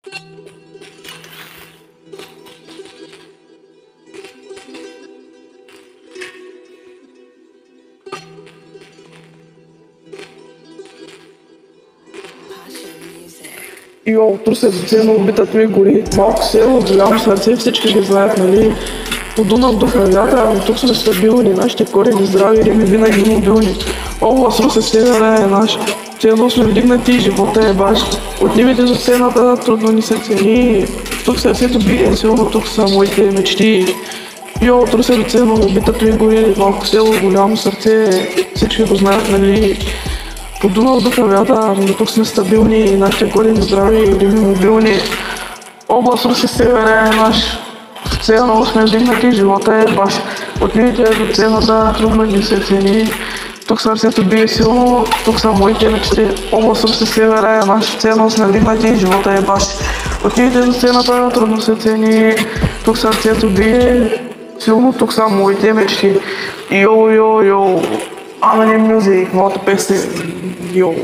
Йоу, трусеците на убитът ми гори. Малко село, голямо сърце, всички ги знаят, нали? По Дунав духа вятъра, ами тук сме стабилни, нашите корени здрави, рими винаги мобилни. Област Русе севера е наш, все едно сме вдигнати, живота е баш. От нивите до сцената трудно ни се цени, тук сърцето бие силно, тук са моите мечти. Йоу, трусеците на убитът ми гори, малко село, голямо сърце, всички го знаят, нали? По Дунав духа вятъра, но тук сме стабилни, нашите корени здрави, рими мобилни. Област Русе севера е наш, все едно сме вдигнати, живота е баш. От нивите до цената трудно ни се цени. Тук сърцето бие силно, тук са моите мечти. Област Русе севера е наш, все едно сме вдигнати, живота е баш. От нивите до цената трудно се цени. Тук сърцето бие силно, тук са моите мечти. Йоу, йоу, йоу. Anonym Music, моята песен. Йоу.